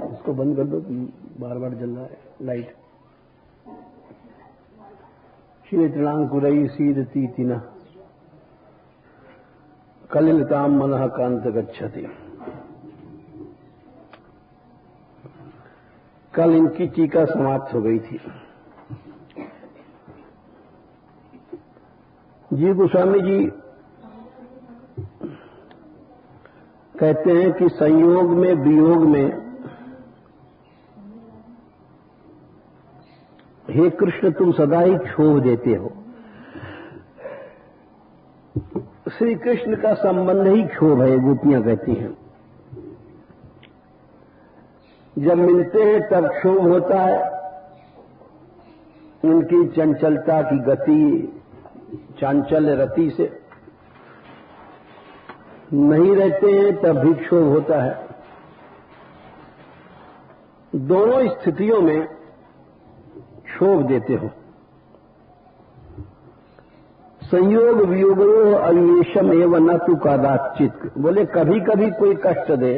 इसको बंद कर दो, बार बार जल रहा है लाइट। श्वेतलांकुरई सीदती तिना कलिलताम मनः कांत गच्छति। कल इनकी टीका समाप्त हो गई थी। जी गोस्वामी जी कहते हैं कि संयोग में वियोग में हे कृष्ण तुम सदा ही क्षोभ देते हो। श्री कृष्ण का संबंध ही क्षोभ है, गोपियां कहती हैं। जब मिलते हैं तब क्षोभ होता है, उनकी चंचलता की गति चांचल्य रति से। नहीं रहते हैं तब भी क्षोभ होता है। दोनों स्थितियों में क्षोभ देते हो। संयोग वियोगो अन्वेषम एवं न तु कदाचित। बोले कभी कभी कोई कष्ट दे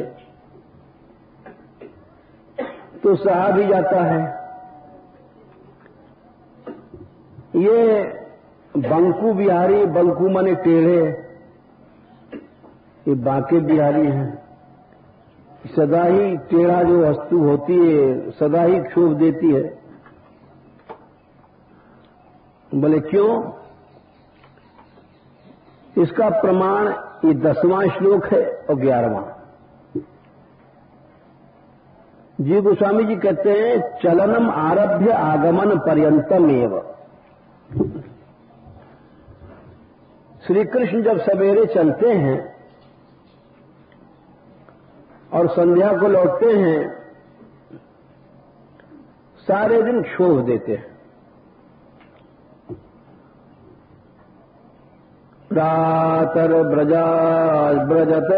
तो सहा भी जाता है। ये बंकू बिहारी, बंकू माने टेढ़े, ये बांके बिहारी हैं। सदा ही टेढ़ा जो वस्तु होती है सदा ही क्षोभ देती है। बोले क्यों? इसका प्रमाण ये 10वां श्लोक है और 11वां। जी गोस्वामी जी कहते हैं चलनम आरभ्य आगमन पर्यंतम एव। श्री कृष्ण जब सवेरे चलते हैं और संध्या को लौटते हैं सारे दिन क्षोभ देते हैं। प्रातर ब्रजत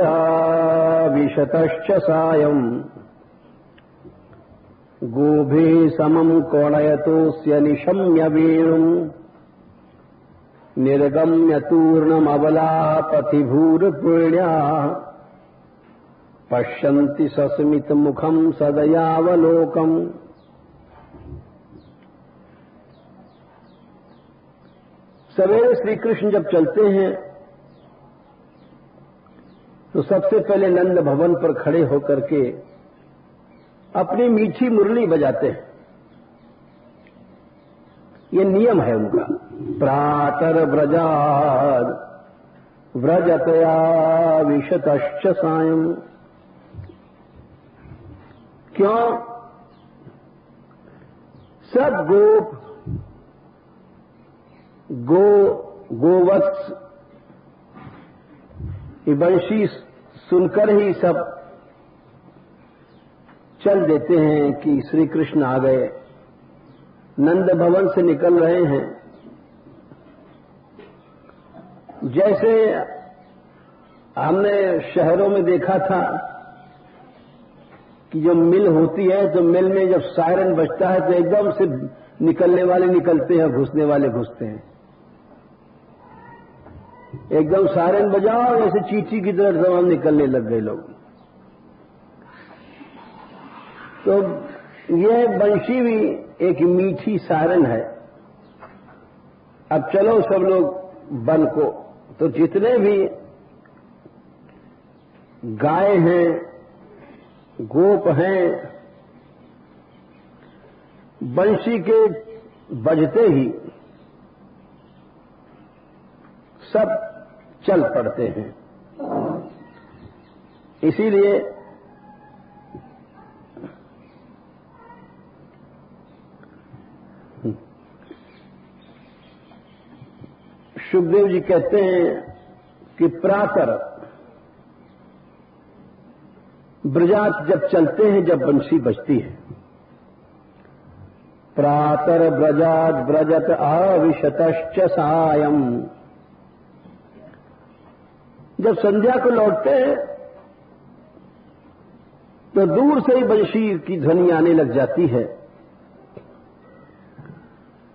विशतश्च सायम् गोभे समम कोणयतोस्य निशम्य वेणुम् निर्गम्य तूर्णमबलापति भूरपुण्या पश्यन्ति सस्मित मुखम सदयावलोकम्। सवेरे श्री कृष्ण जब चलते हैं तो सबसे पहले नंद भवन पर खड़े होकर के अपनी मीठी मुरली बजाते हैं। ये नियम है उनका। प्रातर ब्रजाद व्रजतया विशतश्च सायम्। क्यों? सब गोवत्स ये वंशी सुनकर ही सब चल देते हैं कि श्री कृष्ण आ गए, नंद भवन से निकल रहे हैं। जैसे हमने शहरों में देखा था कि जो मिल होती है तो मिल में जब सायरन बजता है तो एकदम से निकलने वाले निकलते हैं, घुसने वाले घुसते हैं। एकदम सायरन बजाओ ऐसे चींटी की तरह तमाम निकलने लग गए लोग। तो यह बंशी भी एक मीठी सायरन है। अब चलो सब लोग वन को। तो जितने भी गाय हैं, गोप हैं, बंशी के बजते ही सब चल पड़ते हैं। इसीलिए सुखदेव जी कहते हैं कि प्रातर ब्रजात जब चलते हैं, जब बंशी बजती है, प्रातर ब्रजात ब्रजत आविशतश्च सायम्। जब संध्या को लौटते हैं तो दूर से ही बंशी की ध्वनि आने लग जाती है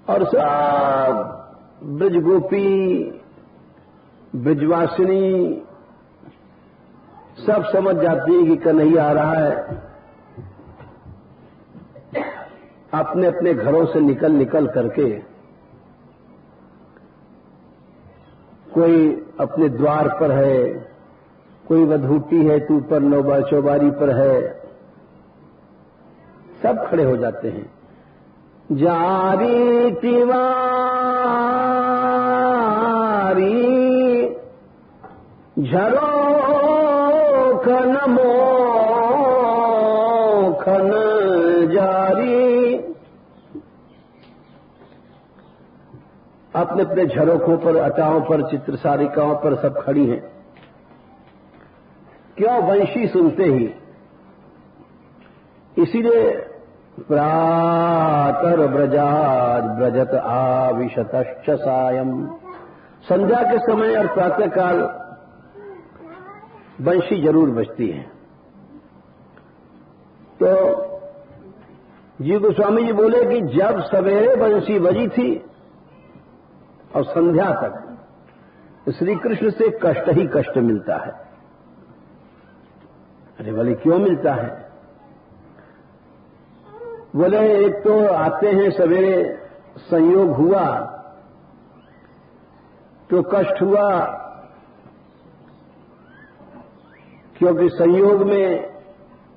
और सब ब्रजगोपी ब्रजवासिनी सब समझ जाती है कि कन्हैया आ रहा है। अपने अपने घरों से निकल निकल करके कोई अपने द्वार पर है, कोई वधूटी है तो ऊपर नौबा चौबारी पर है, सब खड़े हो जाते हैं। जारी तिवारी झरो खन मोखन जारी, अपने अपने झरोखों पर, अटाओं पर, चित्रसारिकाओं पर सब खड़ी हैं। क्यों? वंशी सुनते ही। इसीलिए प्रातर ब्रजाज ब्रजत आविशतश्च सायं, संध्या के समय और प्रातः काल वंशी जरूर बजती है। तो जी गोस्वामी जी बोले कि जब सवेरे बंशी बजी थी और संध्या तक श्री कृष्ण से कष्ट ही कष्ट मिलता है। अरे बोले क्यों मिलता है? बोले एक तो आते हैं सवेरे, संयोग हुआ तो कष्ट हुआ, क्योंकि संयोग में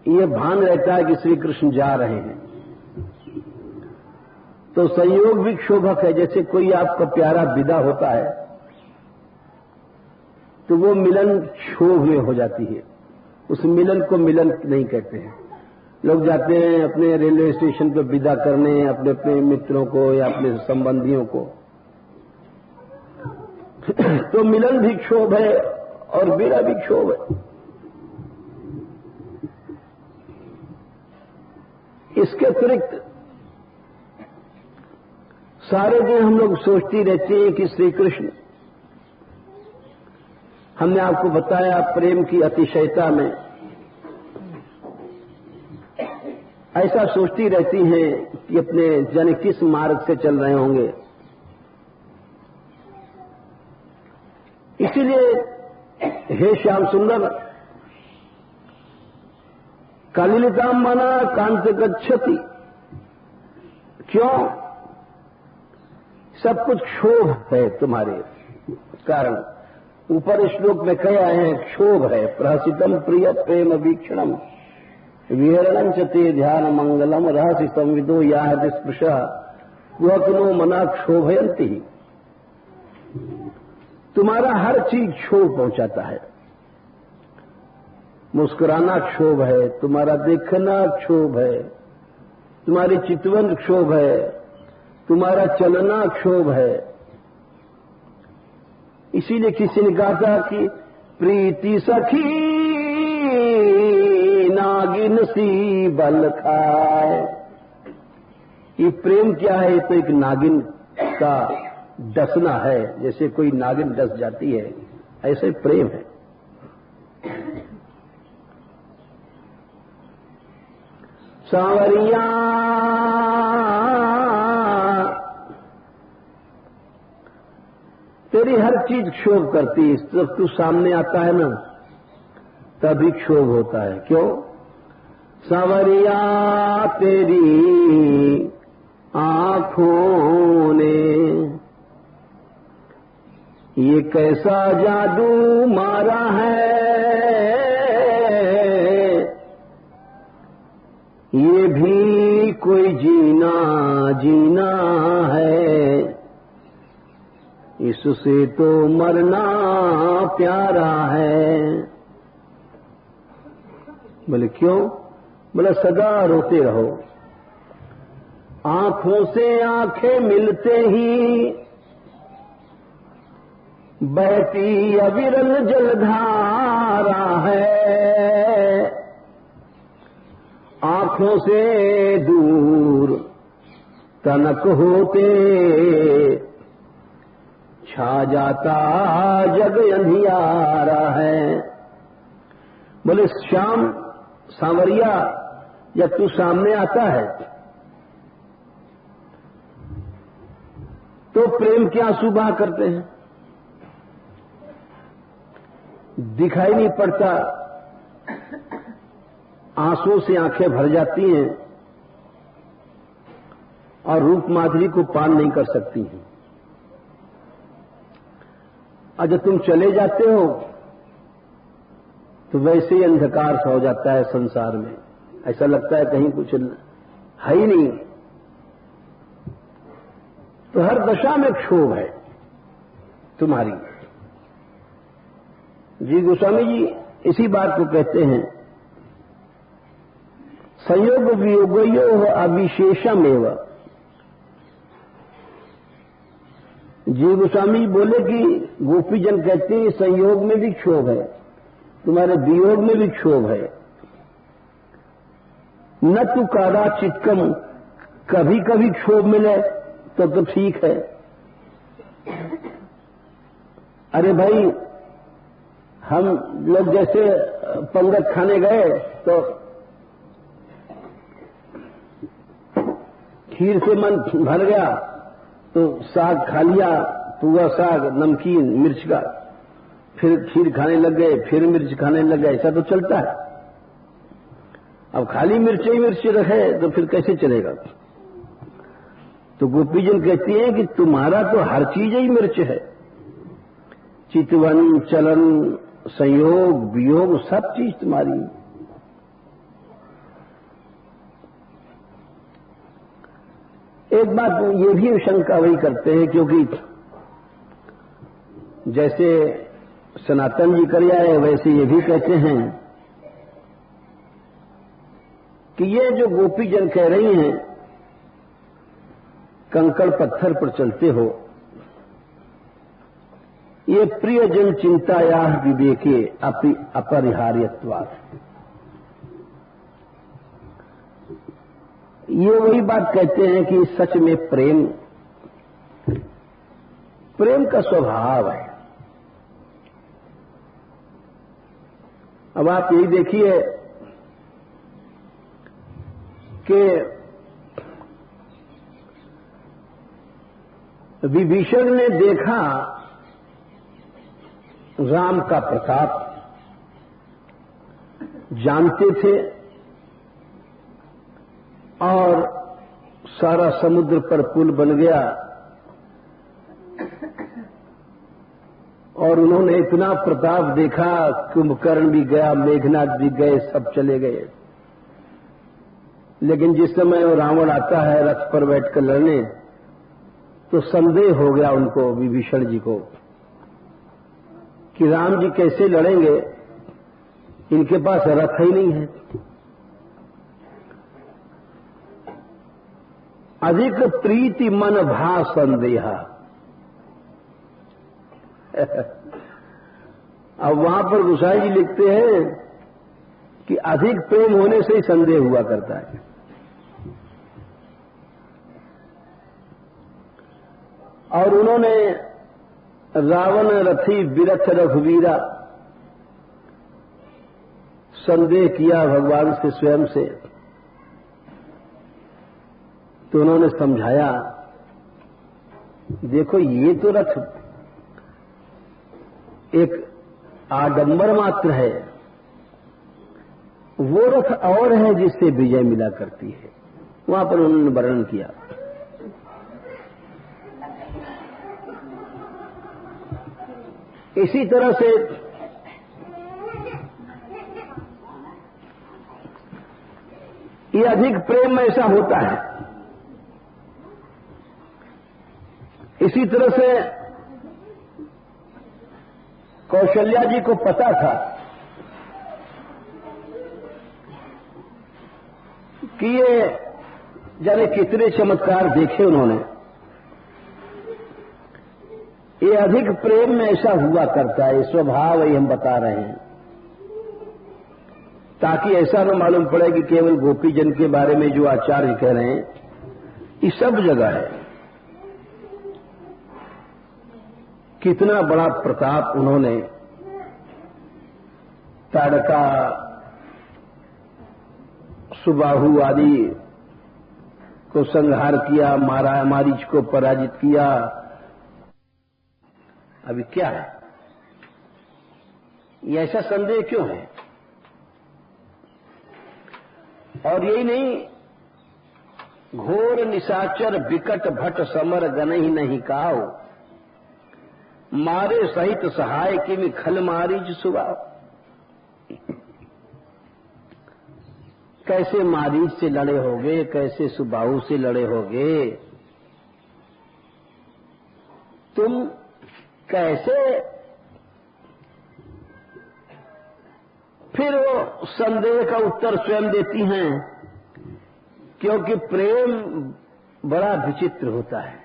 ये भान रहता है कि श्री कृष्ण जा रहे हैं। तो संयोग भी क्षोभक है। जैसे कोई आपका प्यारा विदा होता है तो वो मिलन क्षोभ में हो जाती है। उस मिलन को मिलन नहीं कहते हैं। लोग जाते हैं अपने रेलवे स्टेशन पर विदा करने अपने अपने मित्रों को या अपने संबंधियों को, तो मिलन भी क्षोभ है और विदा भी क्षोभ है। इसके अतिरिक्त सारे दिन हम लोग सोचती रहते हैं कि श्री कृष्ण, हमने आपको बताया प्रेम की अतिशयता में ऐसा सोचती रहती हैं कि अपने जन किस मार्ग से चल रहे होंगे। इसीलिए हे श्याम सुंदर, कालिलिताम मना कांत गच्छति, क्यों? सब कुछ क्षोभ है तुम्हारे कारण। ऊपर श्लोक में कहा है क्षोभ है। प्रहसितम प्रिय प्रेम वीक्षणम विहरणं च ते ध्यान मंगलम रहसि संविदो या स्पृशा वक्नो मना क्षोभयंती। तुम्हारा हर चीज क्षोभ पहुंचाता है। मुस्कुराना क्षोभ है, तुम्हारा देखना क्षोभ है, तुम्हारी चितवन क्षोभ है, तुम्हारा चलना क्षोभ है। इसीलिए किसी ने कहा था कि प्रीति सखी नागिन सी बल खाए। ये प्रेम क्या है? तो एक नागिन का डसना है। जैसे कोई नागिन डस जाती है, ऐसे प्रेम है। सांवरिया तेरी हर चीज क्षोभ करती है। जब तू सामने आता है ना तभी क्षोभ होता है। क्यों? सांवरिया तेरी आंखों ने ये कैसा जादू मारा है, ये भी कोई जीना जीना है, इससे तो मरना प्यारा है। बोले क्यों? बोले सदा रोते रहो। आंखों से आंखें मिलते ही बहती अविरल जलधारा है। आंखों से दूर तनक होते छा जाता जग अंधियारा है। बोले श्याम सांवरिया, जब तू सामने आता है तो प्रेम के आंसू बहा करते हैं। दिखाई नहीं पड़ता आंसुओं से आंखें भर जाती हैं और रूप माधुरी को पान नहीं कर सकती हैं। और जब तुम चले जाते हो तो वैसे ही अंधकार सा हो जाता है संसार में, ऐसा लगता है कहीं कुछ है ही नहीं। तो हर दशा में क्षोभ है तुम्हारी। जी गोस्वामी जी इसी बात को कहते हैं, संयोग वियोगयो अविशेषम एवं। जी गोस्वामी बोले कि गोपीजन कहते हैं संयोग में भी क्षोभ है, तुम्हारे वियोग में भी क्षोभ है। न तू कादा चित्कम, कभी कभी क्षोभ मिले तो ठीक है। अरे भाई हम लोग जैसे पंगत खाने गए तो खीर से मन भर गया तो साग खा लिया, पूरा साग नमकीन मिर्च का, फिर खीर खाने लग गए, फिर मिर्च खाने लग गए, ऐसा तो चलता है। अब खाली मिर्च ही मिर्च रखे तो फिर कैसे चलेगा। तो गोपीजन कहती है कि तुम्हारा तो हर चीज ही मिर्च है, चितवन चलन संयोग वियोग सब चीज तुम्हारी। एक बात ये भी शंका वही करते हैं, क्योंकि जैसे सनातन जी कर आए वैसे ये भी कहते हैं कि ये जो गोपीजन कह रही हैं कंकड़ पत्थर पर चलते हो, ये प्रियजन चिंताया विवेके अपरिहार्यत्वात्। ये वही बात कहते हैं कि सच में प्रेम का स्वभाव है। अब आप यही देखिए कि विभीषण ने देखा राम का प्रताप, जानते थे और सारा समुद्र पर पुल बन गया और उन्होंने इतना प्रताप देखा, कुंभकर्ण भी गया, मेघनाथ भी गए, सब चले गए। लेकिन जिस समय वो रावण आता है रथ पर बैठकर लड़ने तो संदेह हो गया उनको, विभीषण जी को, कि राम जी कैसे लड़ेंगे, इनके पास रथ ही नहीं है। अधिक प्रीति मन भा संदेहा। अब वहां पर गोसाई जी लिखते हैं कि अधिक प्रेम होने से ही संदेह हुआ करता है। और उन्होंने रावण रथी विरथ रघुवीरा संदेह किया भगवान से स्वयं से। तो उन्होंने समझाया, देखो ये तो रथ एक आडंबर मात्र है, वो रथ और है जिससे विजय मिला करती है। वहां पर उन्होंने वर्णन किया। इसी तरह से ये अधिक प्रेम में ऐसा होता है। इसी तरह से कौशल्या जी को पता था कि ये जाने कितने चमत्कार देखे उन्होंने, ये अधिक प्रेम में ऐसा हुआ करता है, स्वभाव ही हम बता रहे हैं, ताकि ऐसा न मालूम पड़े कि केवल गोपीजन के बारे में जो आचार्य कह रहे हैं ये सब जगह है। कितना बड़ा प्रताप उन्होंने ताड़का, सुबाहु आदि को संहार किया, मारा, मारीच को पराजित किया। अभी क्या है ये, ऐसा संदेह क्यों है? और यही नहीं, घोर निशाचर विकट भट समर गनहि नहीं काओ, मारे सहित सहाय किमि खल मारीच सुबाओ। कैसे मारीच से लड़े होगे, कैसे सुबाहु से लड़े होगे, तुम कैसे? फिर वो संदेह का उत्तर स्वयं देती हैं, क्योंकि प्रेम बड़ा विचित्र होता है।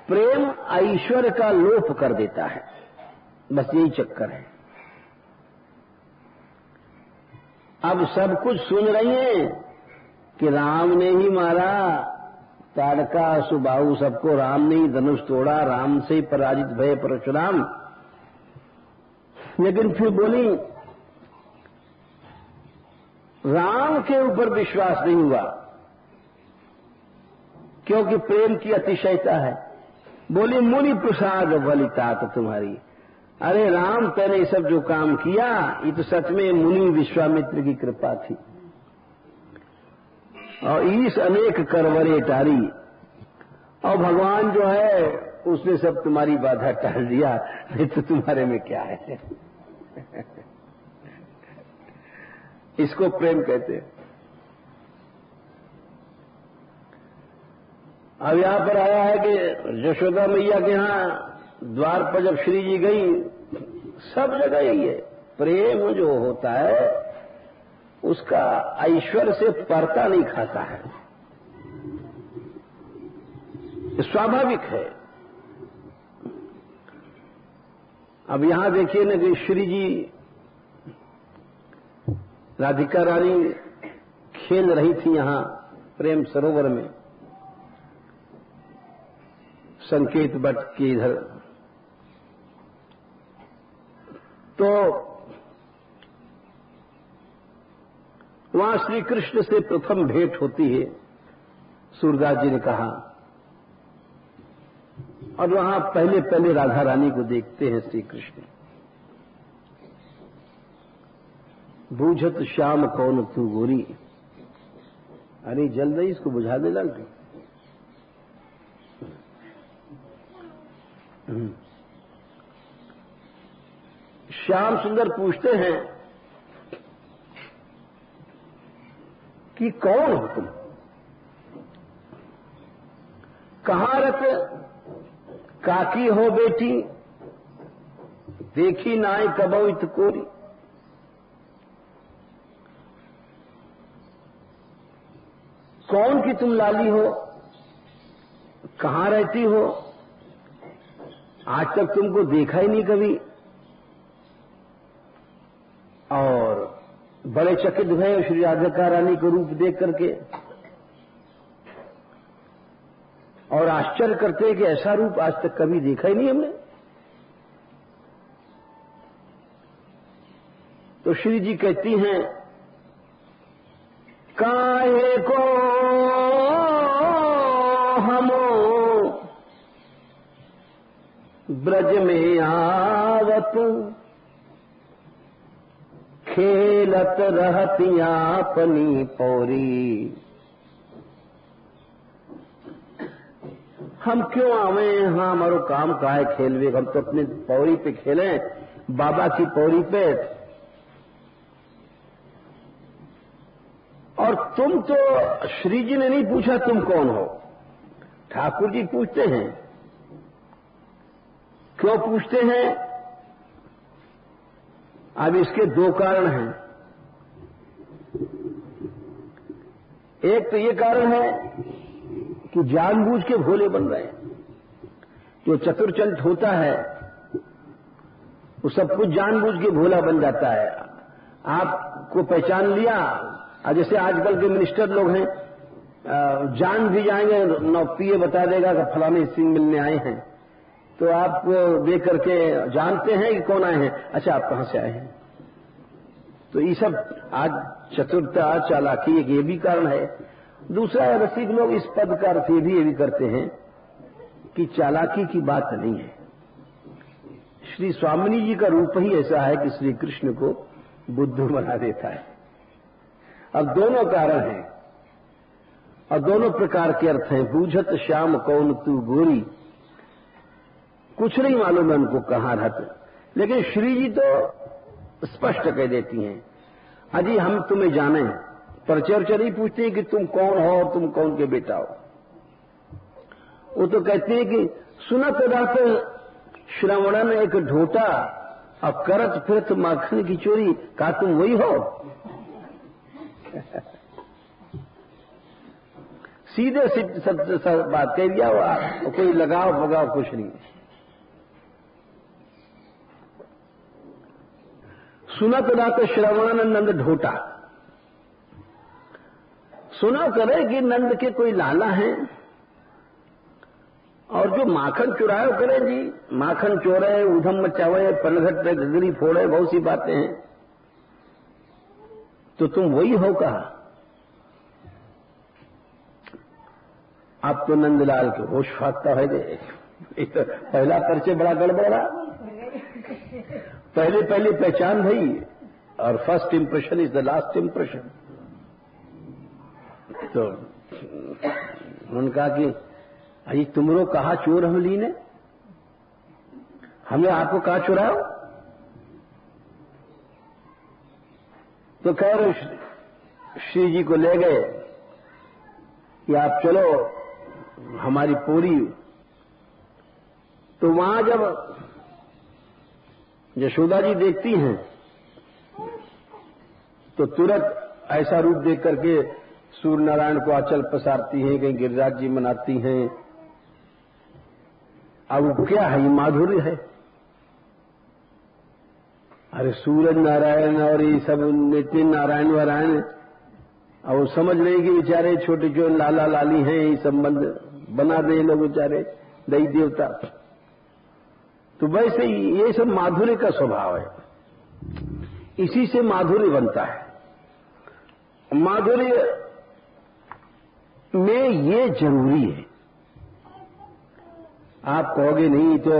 प्रेम ऐश्वर्य का लोप कर देता है, बस यही चक्कर है। अब सब कुछ सुन रही हैं कि राम ने ही मारा, ताड़का सुबाहु सबको राम ने ही धनुष तोड़ा, राम से ही पराजित भये परशुराम। लेकिन फिर बोली, राम के ऊपर विश्वास नहीं हुआ, क्योंकि प्रेम की अतिशयता है। बोली, मुनि प्रसाद बलिता तो तुम्हारी। अरे राम, तेने सब जो काम किया, ये तो सच में मुनि विश्वामित्र की कृपा थी। और ईश अनेक करवरे टारी, और भगवान जो है उसने सब तुम्हारी बाधा टाल दिया, नहीं तो तुम्हारे में क्या है। इसको प्रेम कहते हैं। अब यहां पर आया है कि यशोदा मैया के यहां द्वार पर जब श्री जी गई, सब जगह यही है, प्रेम जो होता है उसका ऐश्वर्य से परता नहीं खाता है, स्वाभाविक है। अब यहां देखिए ना कि श्री जी राधिका रानी खेल रही थी यहां प्रेम सरोवर में, संकेत बट के इधर। तो वहां श्री कृष्ण से प्रथम भेंट होती है, सूरदास जी ने कहा, और वहां पहले पहले राधा रानी को देखते हैं श्री कृष्ण। बूझत श्याम कौन तू गोरी, अरे जल्दी इसको बुझा दे लाल। श्याम सुंदर पूछते हैं कि कौन हो तुम, कहां रत काकी हो बेटी, देखी नाय कबो इत कोरी। कौन की तुम लाली हो, कहां रहती हो, आज तक तुमको देखा ही नहीं कभी। और बड़े चकित भये श्री राधिका रानी को रूप देख करके, और आश्चर्य करते कि ऐसा रूप आज तक कभी देखा ही नहीं हमने। तो श्री जी कहती हैं, काहे को हम ब्रज में आवत, खेलत रहतिया अपनी पौरी। हम क्यों आवे, हाँ हमारो काम का है खेलवे, हम तो अपने पौरी पे खेलें, बाबा की पौरी पे। और तुम तो, श्री जी ने नहीं पूछा तुम कौन हो, ठाकुर जी पूछते हैं। क्यों पूछते हैं? अब इसके दो कारण हैं। एक तो ये कारण है कि जानबूझ के भोले बन रहे हैं। जो चतुरचंट होता है वो सब कुछ जानबूझ के भोला बन जाता है। आपको पहचान लिया, जैसे आजकल के मिनिस्टर लोग हैं, जान भी जाएंगे, न पीए बता देगा कि फलाने सिंह मिलने आए हैं, तो आप देख करके जानते हैं कि कौन आए हैं, अच्छा आप कहां से आए हैं। तो ये सब आज चतुरता चालाकी एक ये भी कारण है। दूसरा, रसिक लोग इस पद का अर्थ ये भी करते हैं कि चालाकी की बात नहीं है। श्री स्वामिनी जी का रूप ही ऐसा है कि श्री कृष्ण को बुद्धू बना देता है। अब दोनों कारण हैं और दोनों प्रकार के अर्थ हैं। बूझत श्याम कौन तू गोरी, कुछ नहीं मालूम है उनको कहां रहते, लेकिन श्री जी तो स्पष्ट कह देती हैं, अजी हम तुम्हें जाने, परिचय नहीं पूछते कि तुम कौन हो और तुम कौन के बेटा हो। वो तो कहते हैं कि सुनत रहते श्रवणन एक ढोटा और करत फिरत माखन की चोरी, कहा तुम वही हो? सीधे सत्य बात कह दिया, वो कोई लगाव भगाव कुछ नहीं। सुनत रहते श्रवणन नंद ढोटा, सुना करे कि नंद के कोई लाला हैं और जो माखन चुराए करे जी, माखन चोरे, उधम मचावे, पनघट पे घगरी फोड़े, बहुत सी बातें हैं, तो तुम वही हो कहा? आप तो नंदलाल के होश फाकता है दे। एक तो पहला परिचय बड़ा गड़बड़ा, पहले पहचान भई, और first impression is the last impression. तो उन्होंने कहा कि अरे तुमरो कहा चोर हम लीने, हमें आपको कहा चुराओ? तो खैर श्री जी को ले गए कि आप चलो हमारी पूरी। तो वहां जब यशोदा जी देखती हैं तो तुरंत ऐसा रूप देख करके सूर्य नारायण को आंचल पसारती हैं, कहीं गिरिराज जी मनाती हैं। अब वो क्या है, ये माधुर्य है। अरे सूरज नारायण और ये सब नित्य नारायण वारायण, अब वो समझ रहे कि बेचारे छोटे जो लाला लाली हैं, ये संबंध बना दे लोग बेचारे दैव देवता। तो वैसे ये सब माधुर्य का स्वभाव है, इसी से माधुर्य बनता है। माधुर्य में ये जरूरी है। आप कहोगे नहीं तो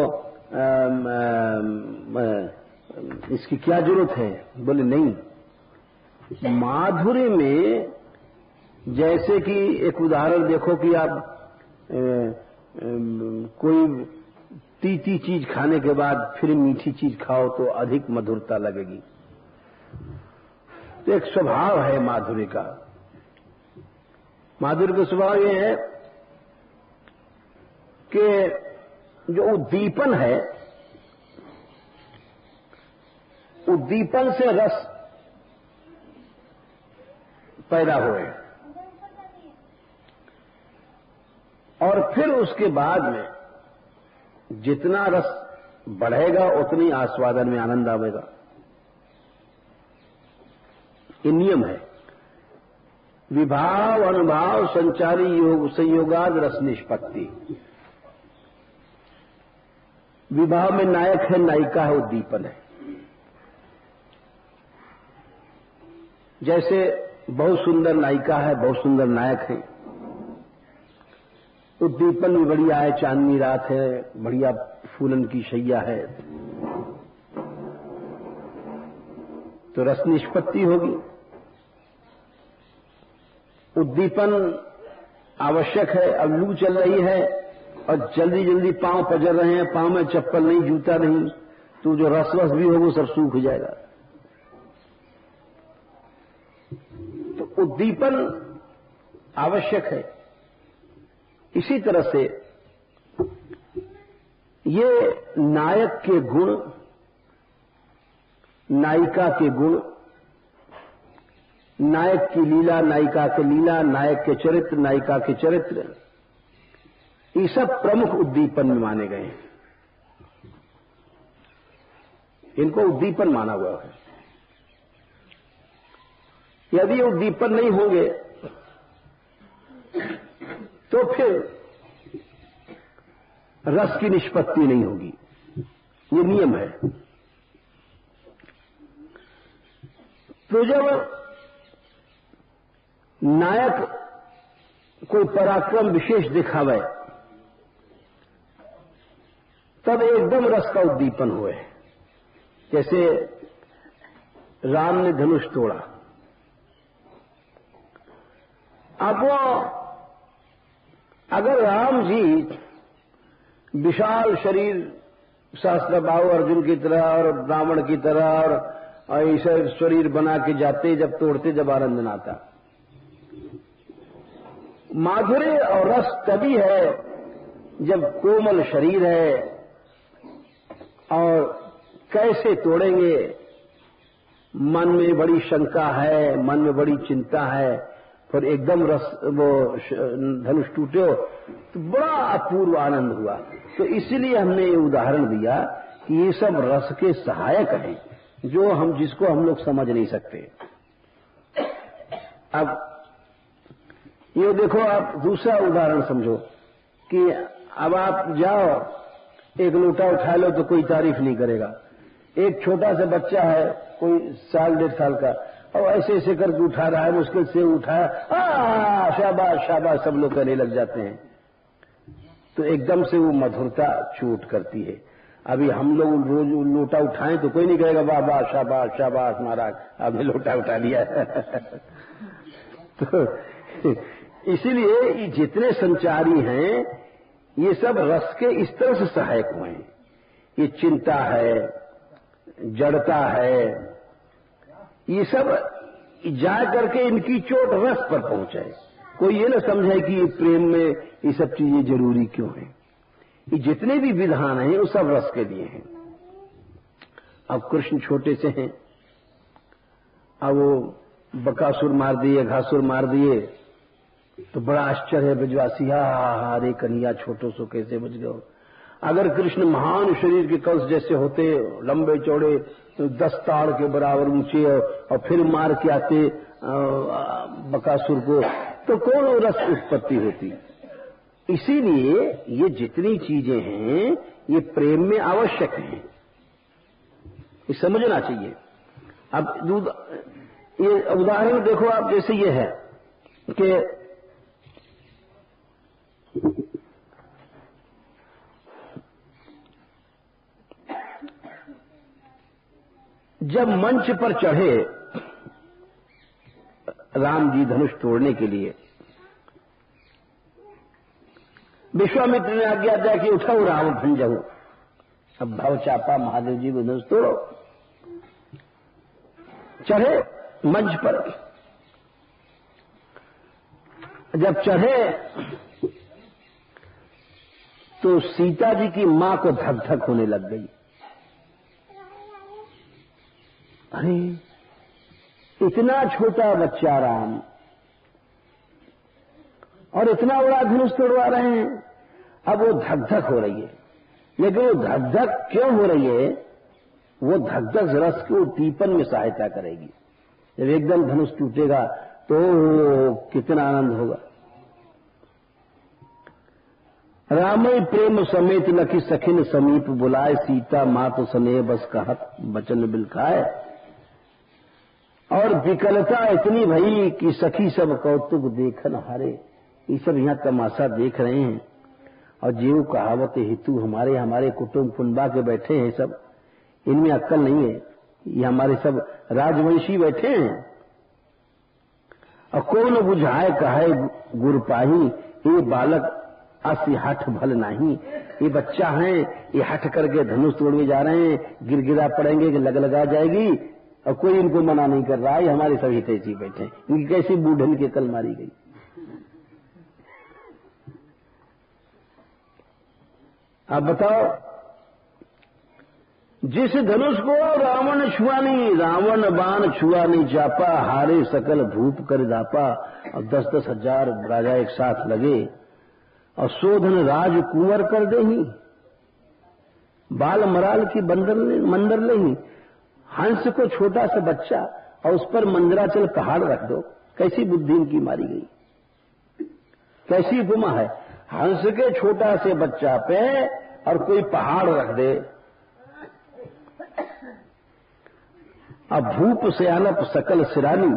इसकी क्या जरूरत है? बोले नहीं, माधुर्य में जैसे कि एक उदाहरण देखो कि आप कोई तीखी चीज खाने के बाद फिर मीठी चीज खाओ तो अधिक मधुरता लगेगी। तो एक स्वभाव है माधुर्य का। माधुर्य का स्वभाव यह है कि जो उद्दीपन है, उद्दीपन से रस पैदा हुए और फिर उसके बाद में जितना रस बढ़ेगा उतनी आस्वादन में आनंद आवेगा। ये नियम है। विभाव अनुभाव संचारी योग संयोगाद रस निष्पत्ति। विभाव में नायक है, नायिका है, उद्दीपन है। जैसे बहुत सुंदर नायिका है, बहुत सुंदर नायक है, उद्दीपन भी बढ़िया है, चांदनी रात है, बढ़िया फूलन की शैया है, तो रस निष्पत्ति होगी। उद्दीपन आवश्यक है। अब लू चल रही है और जल्दी जल्दी पांव पजर रहे हैं, पांव में चप्पल नहीं, जूता नहीं, तो जो रसवस भी हो वो सब सूख जाएगा। तो उद्दीपन आवश्यक है। इसी तरह से ये नायक के गुण, नायिका के गुण, नायक की लीला, नायिका के लीला, नायक के चरित्र, नायिका के चरित्र, ये सब प्रमुख उद्दीपन में माने गए हैं। इनको उद्दीपन माना हुआ है। यदि उद्दीपन नहीं होंगे तो फिर रस की निष्पत्ति नहीं होगी। ये नियम है। तो जब नायक कोई पराक्रम विशेष दिखावे तब एकदम रस का उद्दीपन हुए। जैसे राम ने धनुष तोड़ा, अब वो अगर राम जी विशाल शरीर सहस्त्रबाहु अर्जुन की तरह और रावण की तरह और ऐसा शरीर बना के जाते, जब तोड़ते, जब आनंद न आता। माधुर्य और रस तभी है जब कोमल शरीर है, और कैसे तोड़ेंगे, मन में बड़ी शंका है, मन में बड़ी चिंता है, फिर एकदम रस वो धनुष टूटे हो तो बड़ा अपूर्व आनंद हुआ। तो इसीलिए हमने ये उदाहरण दिया कि ये सब रस के सहायक हैं, जो जिसको हम लोग समझ नहीं सकते। अब ये देखो, आप दूसरा उदाहरण समझो कि अब आप जाओ, एक लोटा उठा लो तो कोई तारीफ नहीं करेगा। एक छोटा सा बच्चा है, कोई 1-1.5 साल का, और ऐसे ऐसे करके उठा रहा है, मुश्किल से उठाया, शाबाश शाबाश सब लोग कहने लग जाते हैं। तो एकदम से वो मधुरता चोट करती है। अभी हम लोग रोज लोटा उठाएं तो कोई नहीं कहेगा वाह वाह शाबाश शाबाश महाराज आपने लोटा उठा लिया। तो इसीलिए जितने संचारी हैं ये सब रस के इस तरह से सहायक हुए हैं। ये चिंता है, जड़ता है, ये सब जा करके इनकी चोट रस पर पहुंचे। कोई ये न समझे कि प्रेम में ये सब चीजें जरूरी क्यों हैं। ये जितने भी विधान हैं वो सब रस के लिए हैं। अब कृष्ण छोटे से हैं, अब वो बकासुर मार दिए, घासुर मार दिए, तो बड़ा आश्चर्य है ब्रजवासी, अरे कन्हैया छोटो सो कैसे बच गए। अगर कृष्ण महान शरीर के कंस जैसे होते, लंबे चौड़े 10 ताड़ के बराबर ऊंचे, और फिर मार के आते बकासुर को, तो कौन रस उत्पत्ति होती। इसीलिए ये जितनी चीजें हैं ये प्रेम में आवश्यक हैं, ये समझना चाहिए। अब ये उदाहरण देखो आप, जैसे ये है कि जब मंच पर चढ़े राम जी धनुष तोड़ने के लिए, विश्वामित्र ने आज्ञा दिया कि उठाओ राम भंजहु, अब भव चापा महादेव जी को धनुष तोड़ो। चढ़े मंच पर, जब चढ़े तो सीता जी की मां को धक धक होने लग गई। अरे इतना छोटा बच्चा राम और इतना बड़ा धनुष तोड़वा रहे हैं, अब वो धक धक हो रही है। लेकिन वो धक धक क्यों हो रही है? वो धक धक रस को दीपन में सहायता करेगी। जब एकदम धनुष टूटेगा तो कितना आनंद होगा। रामई प्रेम समेत लखी सखिन समीप बुलाए, सीता मात स्नेह बस कहत बचन बिलखाए। और विकलता इतनी भई कि सखी सब कौतुक देखन हारे, ये सब यहां तमाशा देख रहे हैं। और जीव कहावत हेतु हमारे कुटुंब कुंबा के बैठे हैं सब, इनमें अक्ल नहीं है, ये हमारे सब राजवंशी बैठे हैं। और कौन बुझाए कहे गुरपाही, ये बालक असी हठ भल नहीं। ये बच्चा है, ये हठ करके धनुष तोड़ने जा रहे हैं, गिरगिरा पड़ेंगे कि लग लगा जाएगी, और कोई इनको मना नहीं कर रहा है। हमारे सभी तेजी बैठे, इनकी कैसी बूढ़न की कल मारी गई। आप बताओ, जिस धनुष को रावण छुआ नहीं, रावण बाण छुआ नहीं चापा, हारे सकल भूप कर दापा। और 10-10 हजार राजा एक साथ लगे और शोधन राज कुंवर कर दे ही, बाल मराल की मंदर नहीं। हंस को छोटा सा बच्चा और उस पर मंदराचल पहाड़ रख दो, कैसी बुद्धि इनकी मारी गई, कैसी उपमा है। हंस के छोटा से बच्चा पे और कोई पहाड़ रख दे। अब भूप से आलप सकल सिरानी,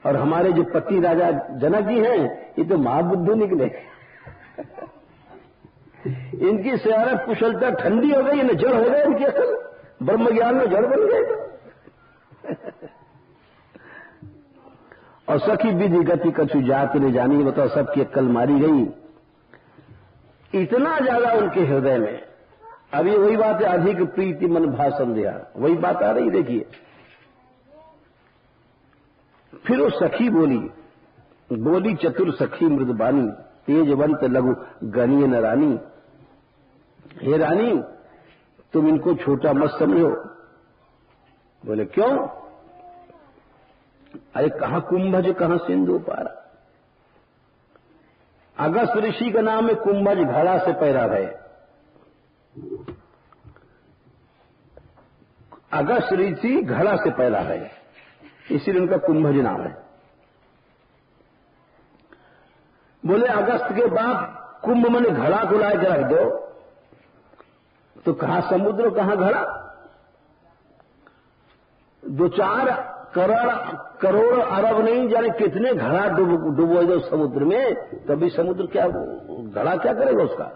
और हमारे जो पति राजा जनक जी हैं ये तो महाबुद्धि निकले। इनकी सियारत कुशलता ठंडी हो गई, न जड़ हो गए इनकी असल, ब्रह्म ज्ञान में जड़ बन गए। और सखी विधि गति कछु जात ने जानी, बताओ सबकी अक्ल मारी गई, इतना ज्यादा उनके हृदय में। अभी वही बात है, अधिक प्रीति मन भा संध्या, वही बात आ रही। देखिए फिर वो सखी बोली चतुर सखी मृदबानी, तेजवंत लघु गणीय न रानी। हे रानी, तुम इनको छोटा मत समझो। बोले क्यों? अरे कहां कुंभज कहां सिंधु पारा। अगस्त ऋषि का नाम है कुंभज, घड़ा से पैदा भय। अगस्त ऋषि घड़ा से पैदा है, इसीलिए उनका कुंभज नाम है। बोले अगस्त के बाद कुंभ मने घड़ा को ला के रख दो, तो कहां समुद्र कहां घड़ा। 2-4 करोड़ अरब नहीं जाने कितने घड़ा डुबो दो समुद्र में, तभी समुद्र क्या घड़ा क्या करेगा उसका।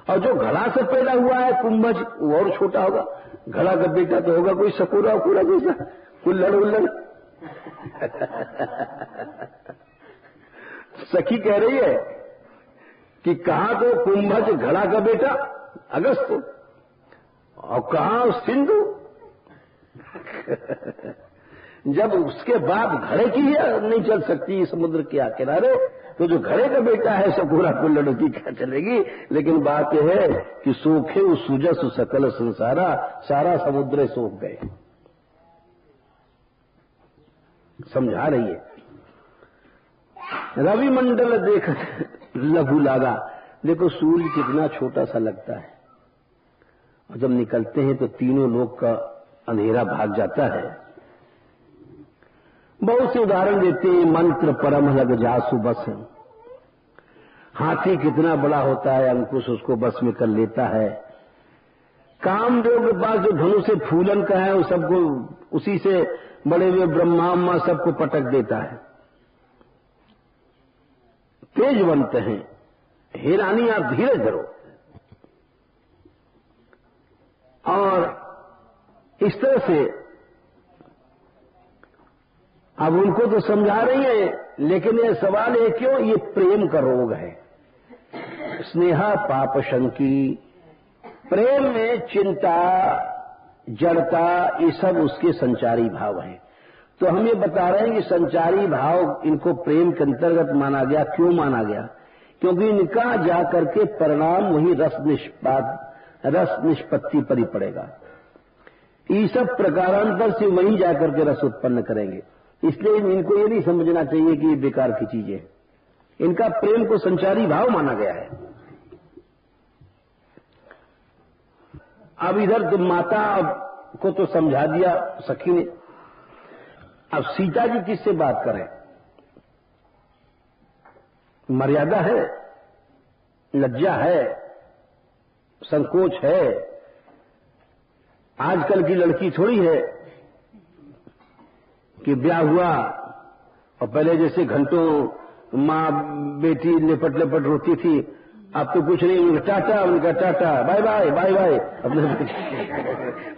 और जो घड़ा से पैदा हुआ है कुंभज, वो और छोटा होगा। घड़ा का बेटा तो होगा कोई सकुरा उकुरा जैसा, कुल्लड़ उल्लड़। सखी कह रही है कि कहां तो कुंभज घड़ा का बेटा अगस्त, और कहां सिंधु। जब उसके बाद घड़े की नहीं चल सकती समुद्र के किनारे, तो जो घड़े का बेटा है सकुरा कुल्लड़ की क्या चलेगी। लेकिन बात यह है कि सूखे सुजस सकल संसारा, सारा समुद्र सूख गए। समझा रही है। रवि मंडल देख लघु लागा। देखो सूर्य कितना छोटा सा लगता है, और जब निकलते हैं तो तीनों लोक का अंधेरा भाग जाता है। बहुत से उदाहरण देते हैं। मंत्र परम लग जासु बस। हाथी कितना बड़ा होता है, अंकुश उसको बस में कर लेता है। कामदेव के पास जो धनुष से फूलन का है, वो सबको उसी से बड़े हुए ब्रह्मा सबको पटक देता है। तेजवंत हैं। हे रानी आप धीरज धरो। और इस तरह से अब उनको तो समझा रही है, लेकिन ये सवाल है क्यों। ये प्रेम का रोग है। स्नेहा पाप शंकी। प्रेम में चिंता, जड़ता, ये सब उसके संचारी भाव हैं। तो हम ये बता रहे हैं कि संचारी भाव इनको प्रेम के अंतर्गत माना गया। क्यों माना गया? क्योंकि इनका जाकर के परिणाम वही रस निष्पत्ति पर ही पड़ेगा। ये सब प्रकारांतर से वही जाकर के रस उत्पन्न करेंगे। इसलिए इनको ये नहीं समझना चाहिए कि ये बेकार की चीजें। इनका प्रेम को संचारी भाव माना गया है। अब इधर तो माता को तो समझा दिया सखी ने। अब सीता जी किससे बात करें? मर्यादा है, लज्जा है, संकोच है। आजकल की लड़की थोड़ी है कि ब्याह हुआ और पहले जैसे घंटों माँ बेटी लेपट लेपट रोती थी, अब तो कुछ नहीं। उनका tata bye bye bye bye, अपने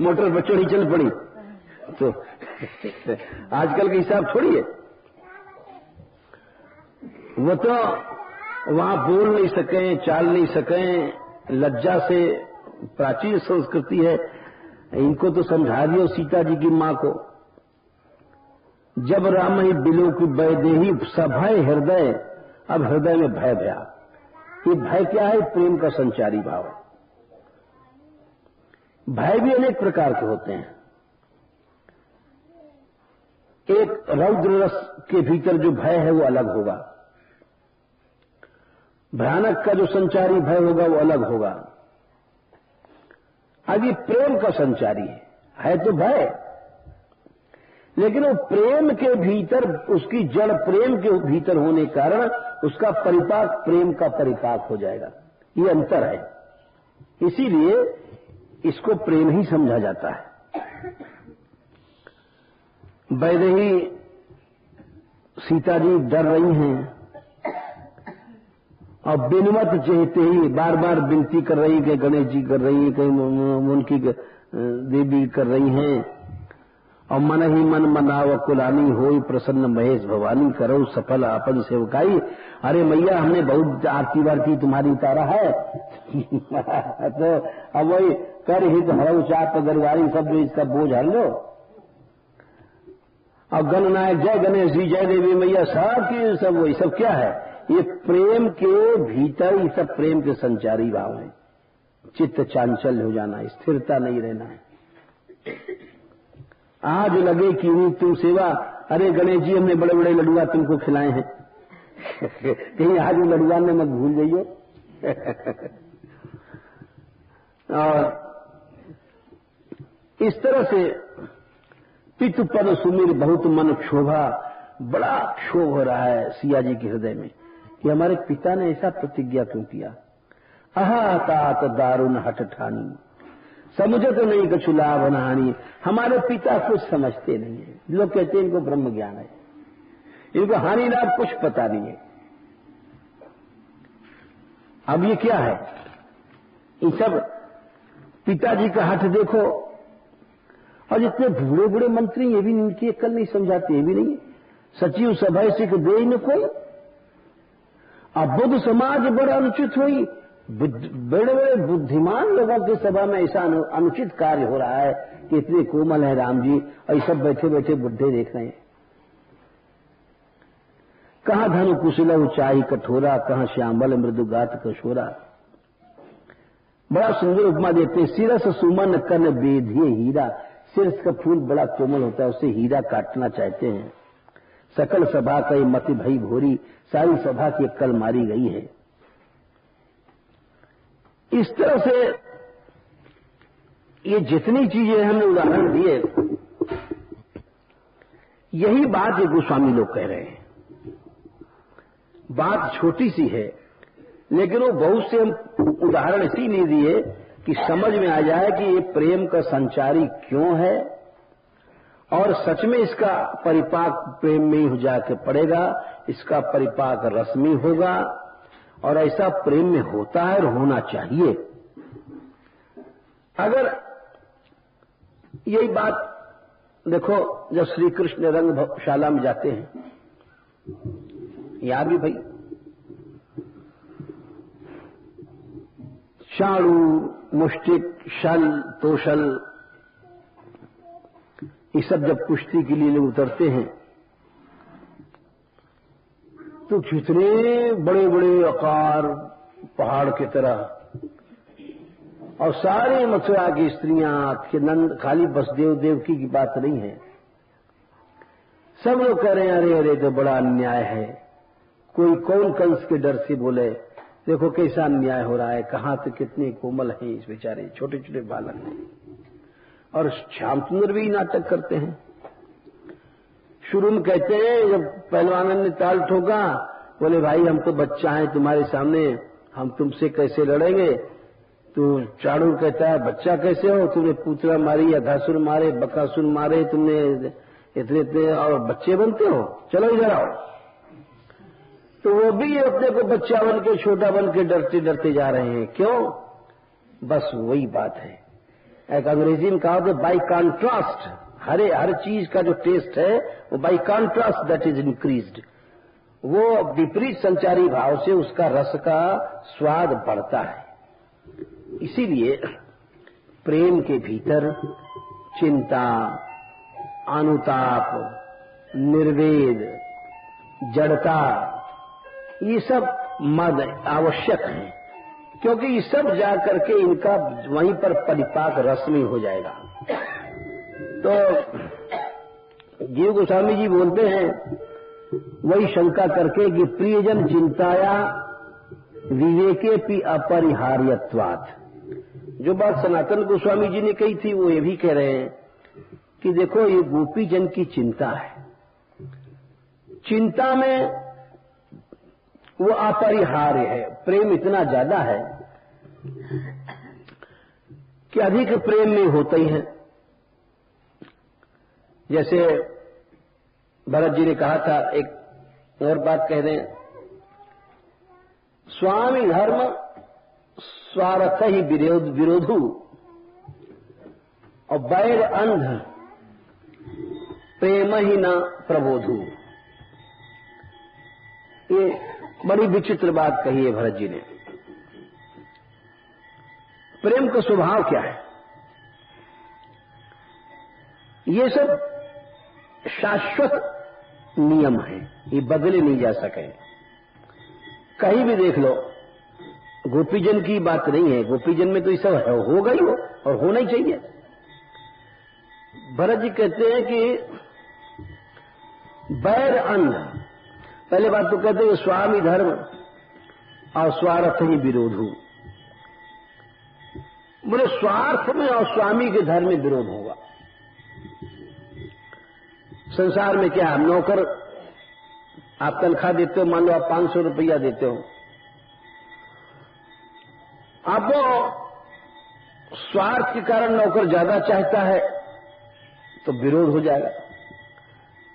मोटर पर चढ़ी चल पड़ी। तो आजकल का हिसाब थोड़ी है। वो तो वहां बोल नहीं सकें, चाल नहीं सकें, लज्जा से प्राचीन संस्कृति है। इनको तो समझा दिया सीता जी की मां को। जब राम ही बिलो की वैदेही सभय हृदय, अब हृदय में भय भया। ये भय क्या है? प्रेम का संचारी भाव। भय भी अनेक प्रकार के होते हैं। एक रौद्र रस के भीतर जो भय है वो अलग होगा। भयानक का जो संचारी भय होगा वो अलग होगा। अब ये प्रेम का संचारी है तो भय, लेकिन वो प्रेम के भीतर, उसकी जड़ प्रेम के भीतर होने के कारण उसका परिपाक प्रेम का परिपाक हो जाएगा। ये अंतर है। इसीलिए इसको प्रेम ही समझा जाता है। वैदेही सीता जी डर रही हैं और बिनवत चहते ही बार बार विनती कर रही, कहीं गणेश जी कर रही, कहीं उनकी देवी कर रही हैं। और मन ही मन मनाव कुलानी होई प्रसन्न महेश भवानी करो सफल अपन सेवकाई। अरे मैया हमने बहुत आरती वारती तुम्हारी उतारा है तो अब वही कर हित हरऊ चाप दरबारी सब जो इसका बोझ हर लो। और गणनायक जय गणेश जी जय देवी मैया सब की सब वही सब क्या है, ये प्रेम के भीतर ये सब प्रेम के संचारी भाव है। चित्त चांचल हो जाना, स्थिरता नहीं रहना है। आज लगे कि तुम सेवा, अरे गणेश जी हमने बड़े बड़े लडुआ तुमको खिलाए हैं कहीं आज वो लडुआ ने मत भूल जाइए और इस तरह से पितु पद सुमिर बहुत मन क्षोभा, बड़ा क्षोभ हो रहा है सिया जी के हृदय में कि हमारे पिता ने ऐसा प्रतिज्ञा क्यों किया। अहा तात दारुण हठ ठानी, समझे तो नहीं कछु लाभ न हानि। हमारे पिता कुछ समझते नहीं है। लोग कहते हैं इनको ब्रह्म ज्ञान है, इनको हानि लाभ कुछ पता नहीं है। अब ये क्या है, ये सब पिताजी का हठ देखो। और जितने बूढ़े बूढ़े मंत्री ये भी इनकी अक्ल नहीं समझाते, ये भी नहीं। सचिव सभा सिख दे न कोई, अब बुद्ध समाज बड़ा अनुचित हुई। बड़े बड़े बुद्धिमान लोगों की सभा में ऐसा अनुचित कार्य हो रहा है कि इतने कोमल है राम जी और सब बैठे बैठे बुढ़े देख रहे हैं। कहां धनु कुशल ऊंचाई कठोरा, कहां श्यामल मृदुगात कशोरा। बड़ा सुंदर उपमा देते, सिरस सुमन कन बेधिए हीरा। सिरस का फूल बड़ा कोमल होता है, उससे हीरा काटना चाहते हैं। सकल सभा कई मति भई भोरी, सारी सभा की अक्ल मारी गई है। इस तरह से ये जितनी चीजें हमने उदाहरण दिए, यही बात ये गोस्वामी लोग कह रहे हैं। बात छोटी सी है, लेकिन वो बहुत से हम उदाहरण इसीलिए दिए कि समझ में आ जाए कि ये प्रेम का संचारी क्यों है और सच में इसका परिपाक प्रेम में ही हो जाके पड़ेगा, इसका परिपाक रस में होगा और ऐसा प्रेम में होता है और होना चाहिए। अगर यही बात देखो, जब श्री कृष्ण रंगशाला में जाते हैं, यहां भी भाई चाणू मुष्टिक शल तोशल ये सब जब कुश्ती के लिए लोग उतरते हैं तो कितने बड़े बड़े आकार पहाड़ की तरह, और सारे मथुरा की स्त्रियां के नंद, खाली वसुदेव देवकी की बात नहीं है। सब लोग कह रहे हैं अरे अरे तो बड़ा अन्याय है। कोई कौन कंस के डर से बोले देखो कैसा अन्याय हो रहा है, कहां तो कितने कोमल हैं इस बेचारे छोटे छोटे बालक हैं। और श्याम सुंदर भी नाटक करते हैं। शुरू में कहते हैं जब पहलवान ने ताल ठोका, बोले भाई हम तो बच्चा हैं तुम्हारे सामने, हम तुमसे कैसे लड़ेंगे। तो चाणूर कहता है बच्चा कैसे हो, तुमने पूतला मारी, अघासुर मारे, बकासुर मारे, तुमने इतने इतने और बच्चे बनते हो, चलो इधर आओ। तो वो भी अपने को बच्चा बन के छोटा बन के डरते डरते जा रहे हैं। क्यों? बस वही बात है। एक अंग्रेजी में कहा तो बाई कॉन्ट्रास्ट, हर चीज का जो टेस्ट है वो by contrast that is increased. वो विपरीत संचारी भाव से उसका रस का स्वाद बढ़ता है। इसीलिए प्रेम के भीतर चिंता, अनुताप, निर्वेद, जड़ता, ये सब मद आवश्यक है, क्योंकि ये सब जाकर के इनका वहीं पर परिपाक रस में हो जाएगा। तो जीव गोस्वामी जी बोलते हैं वही शंका करके कि प्रियजन चिंताया विवेके पि अपरिहार्यत्वात्। जो बात सनातन गोस्वामी जी ने कही थी वो ये भी कह रहे हैं कि देखो ये गोपी जन की चिंता है, चिंता में वो अपरिहार्य है। प्रेम इतना ज्यादा है कि अधिक प्रेम में होता ही है। जैसे भरत जी ने कहा था, एक और बात कह रहे हैं, स्वामी धर्म स्वार्थ ही विरोधु और बैर अंध प्रेम ही न प्रबोधु। ये बड़ी विचित्र बात कही है भरत जी ने। प्रेम का स्वभाव क्या है? ये सब शाश्वत नियम है, ये बदले नहीं जा सके। कहीं भी देख लो, गोपीजन की बात नहीं है, गोपीजन में तो ये सब होगा ही हो और होना ही चाहिए। भरत जी कहते हैं कि बैर अंध, पहले बात तो कहते हैं स्वामी धर्म और स्वार्थ ही विरोधु। बोले स्वार्थ में और स्वामी के धर्म में विरोध होगा। संसार में क्या, नौकर आप तनख्वाह देते हो, मान लो आप 500 रुपया देते हो, आपको स्वार्थ के कारण नौकर ज्यादा चाहता है तो विरोध हो जाएगा।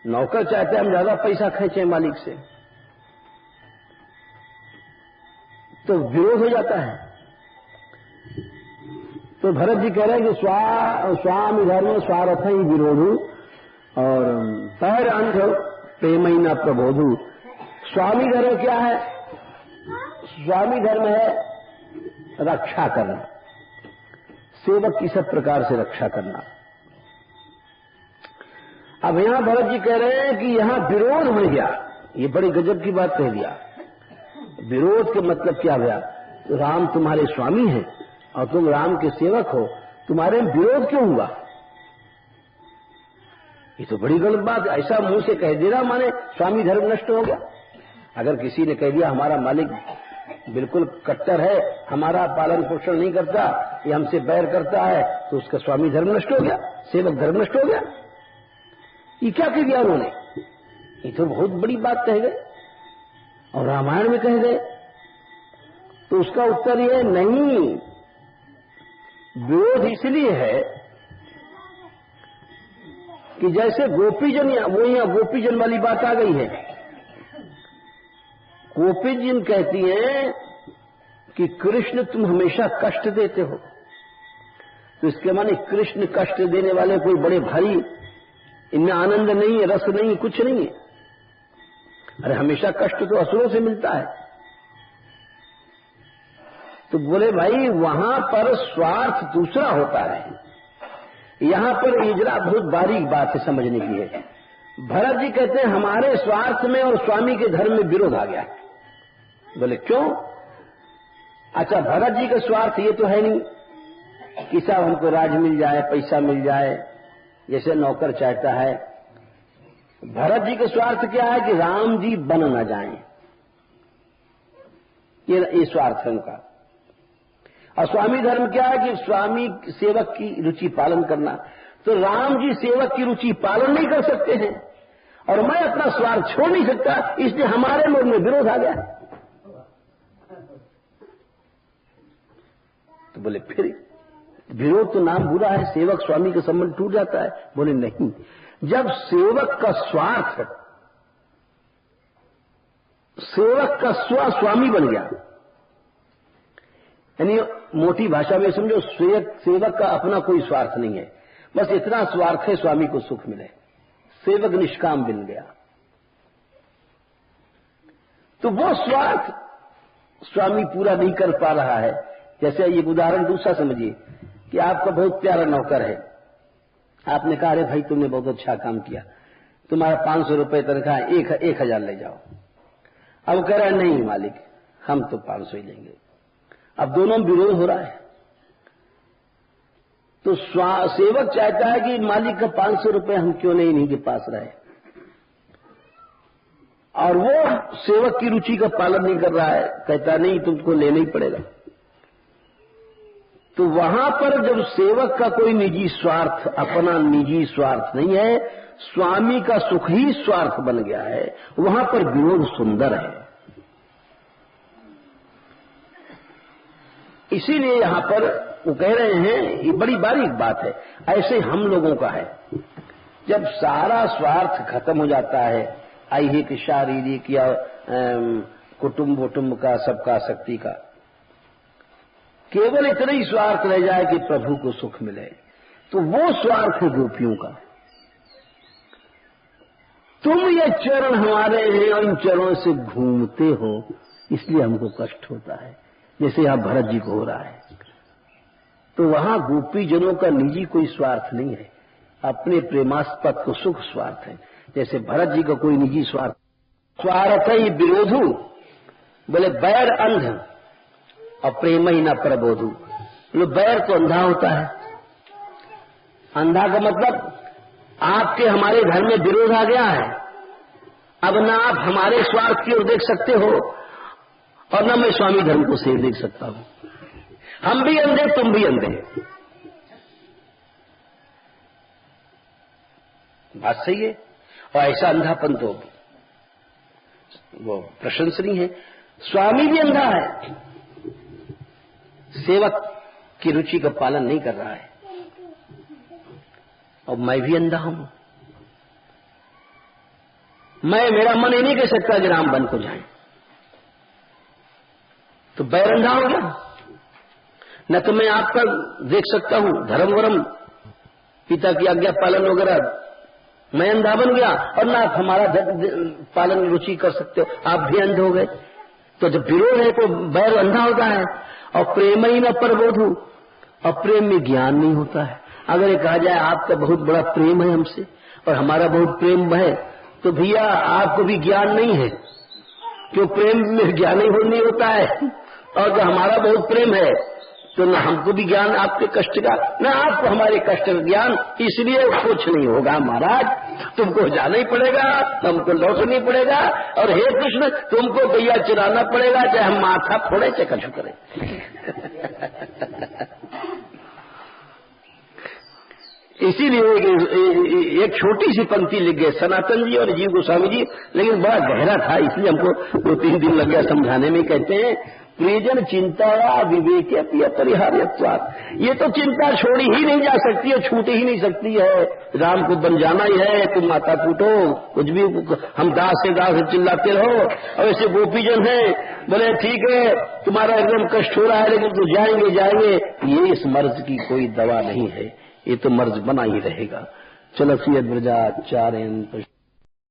नौकर चाहते हैं हम ज्यादा पैसा खींचे मालिक से, तो विरोध हो जाता है। तो भरत जी कह रहे हैं कि स्वामी धर्म स्वार्थ ही विरोधु और पैर अंध प्रेम ही न प्रबोधु। स्वामी धर्म क्या है? स्वामी धर्म है रक्षा करना, सेवक की सब प्रकार से रक्षा करना। अब यहां भरत जी कह रहे हैं कि यहां विरोध हो गया, ये बड़ी गजब की बात कह दिया। विरोध के मतलब क्या हुआ? राम तुम्हारे स्वामी हैं और तुम राम के सेवक हो, तुम्हारे में विरोध क्यों हुआ? ये तो बड़ी गलत बात है। ऐसा मुंह से कह देना माने स्वामी धर्म नष्ट हो गया। अगर किसी ने कह दिया हमारा मालिक बिल्कुल कट्टर है, हमारा पालन पोषण नहीं करता, ये हमसे बैर करता है, तो उसका स्वामी धर्म नष्ट हो गया, सेवक धर्म नष्ट हो गया। ये क्या कह दिया उन्होंने? ये तो बहुत बड़ी बात कह गए और रामायण में कह गए। तो उसका उत्तर ये नहीं, विरोध इसलिए है कि जैसे गोपीजन, वो यहां गोपीजन वाली बात आ गई है। गोपीजन कहती हैं कि कृष्ण तुम हमेशा कष्ट देते हो, तो इसके माने कृष्ण कष्ट देने वाले कोई बड़े भारी, इनमें आनंद नहीं है, रस नहीं है, कुछ नहीं है। अरे हमेशा कष्ट तो असुरों से मिलता है। तो बोले भाई वहां पर स्वार्थ दूसरा होता है, यहां पर ये जरा बहुत बारीक बात है, समझने की है। भरत जी कहते हैं हमारे स्वार्थ में और स्वामी के धर्म में विरोध आ गया। बोले क्यों? अच्छा, भरत जी का स्वार्थ ये तो है नहीं कि साहब हमको राज मिल जाए, पैसा मिल जाए, जैसे नौकर चाहता है। भरत जी का स्वार्थ क्या है कि राम जी बन न जाएं, ये स्वार्थ है उनका। और स्वामी धर्म क्या है कि स्वामी सेवक की रुचि पालन करना। तो राम जी सेवक की रुचि पालन नहीं कर सकते हैं और मैं अपना स्वार्थ छोड़ नहीं सकता, इसलिए हमारे लोग में विरोध आ गया। तो बोले फिर विरोध तो नाम बुरा है, सेवक स्वामी का संबंध टूट जाता है। बोले नहीं, जब सेवक का स्वार्थ सेवक का स्वामी बन गया, यानी मोटी भाषा में समझो, सेवक का अपना कोई स्वार्थ नहीं है, बस इतना स्वार्थ है स्वामी को सुख मिले, सेवक निष्काम बन गया। तो वो स्वार्थ स्वामी पूरा नहीं कर पा रहा है। जैसे ये उदाहरण दूसरा समझिए कि आपका बहुत प्यारा नौकर है, आपने कहा अरे भाई तुमने बहुत अच्छा काम किया, तुम्हारा 500 रुपये तनख्वाह 1000 ले जाओ। अब कह रहा है नहीं मालिक, हम तो 500 ही लेंगे। अब दोनों विरोध हो रहा है। तो सेवक चाहता है कि मालिक का 500 रुपये हम क्यों नहीं इन्हीं के पास रहे, और वो सेवक की रुचि का पालन नहीं कर रहा है, कहता नहीं तुमको लेना ही पड़ेगा। तो वहां पर जब सेवक का कोई निजी स्वार्थ, अपना निजी स्वार्थ नहीं है, स्वामी का सुख ही स्वार्थ बन गया है, वहां पर विरोध सुंदर है। इसीलिए यहां पर वो कह रहे हैं, ये बड़ी बारीक बात है, ऐसे हम लोगों का है। जब सारा स्वार्थ खत्म हो जाता है, ऐहिक शारीरिक या कुटुंब वुटुंब का, सबका शक्ति का, केवल इतना ही स्वार्थ रह जाए कि प्रभु को सुख मिले, तो वो स्वार्थ है गोपियों का। तुम ये चरण हमारे हैं और इन चरणों से घूमते हो, इसलिए हमको कष्ट होता है। जैसे यहां भरत जी को हो रहा है, तो वहां गोपीजनों का निजी कोई स्वार्थ नहीं है, अपने प्रेमास्पद को सुख स्वार्थ है। जैसे भरत जी का कोई निजी स्वार्थ, स्वार्थ ही विरोधु, बोले बैर अंध और प्रेम ही न प्रबोधु। बोले बैर तो अंधा होता है। अंधा का मतलब आपके हमारे घर में विरोध आ गया है, अब ना आप हमारे स्वार्थ की ओर देख सकते हो और ना मैं स्वामी धर्म को से देख सकता हूं। हम भी अंधे, तुम भी अंधे। बात सही है। और ऐसा अंधापन तो वो प्रशंसनीय है। स्वामी भी अंधा है, सेवक की रुचि का पालन नहीं कर रहा है, और मैं भी अंधा हूं। मेरा मन ये नहीं कह सकता कि राम बन को जाए, तो बैर अंधा हो गया। न तो मैं आपका देख सकता हूं धर्म वरम, पिता की आज्ञा पालन वगैरह, मैं अंधा बन गया, और ना आप हमारा पालन रुचि कर सकते हो, आप भी अंधे हो गए। तो जब विरोध है तो बैर अंधा होता है। और प्रेम ही न प्रबोधु, और प्रेम में ज्ञान नहीं होता है। अगर ये कहा जाए आपका बहुत बड़ा प्रेम है हमसे और हमारा बहुत प्रेम है, तो भैया आपको भी ज्ञान नहीं है, क्यों प्रेम में ज्ञान ही नहीं होता है। और जो हमारा बहुत प्रेम है तो न हमको भी ज्ञान आपके कष्ट का, न आपको हमारे कष्ट का ज्ञान, इसलिए कुछ नहीं होगा महाराज, तुमको जाना ही पड़ेगा, हमको लौटना ही पड़ेगा, और हे कृष्ण तुमको भैया चुराना पड़ेगा, चाहे हम माथा फोड़े चाहे कछु करें। इसीलिए एक छोटी सी पंक्ति लिख गए सनातन जी और जीव गोस्वामी जी, लेकिन बड़ा गहरा था, इसलिए हमको 2-3 दिन लग गया समझाने में। कहते हैं प्रियजन चिंता विवेक अपरिहार्यत्वात्, ये तो चिंता छोड़ी ही नहीं जा सकती है, छूट ही नहीं सकती है। राम को बन जाना ही है, तुम माता कूटो, कुछ भी हम दास से चिल्लाते रहो। और ऐसे गोपीजन है, बोले ठीक है तुम्हारा एकदम कष्ट हो रहा है, लेकिन तो जाएंगे। ये इस मर्ज की कोई दवा नहीं है, ये तो मर्ज बना ही रहेगा। चलो सियत ब्रजाचार्यन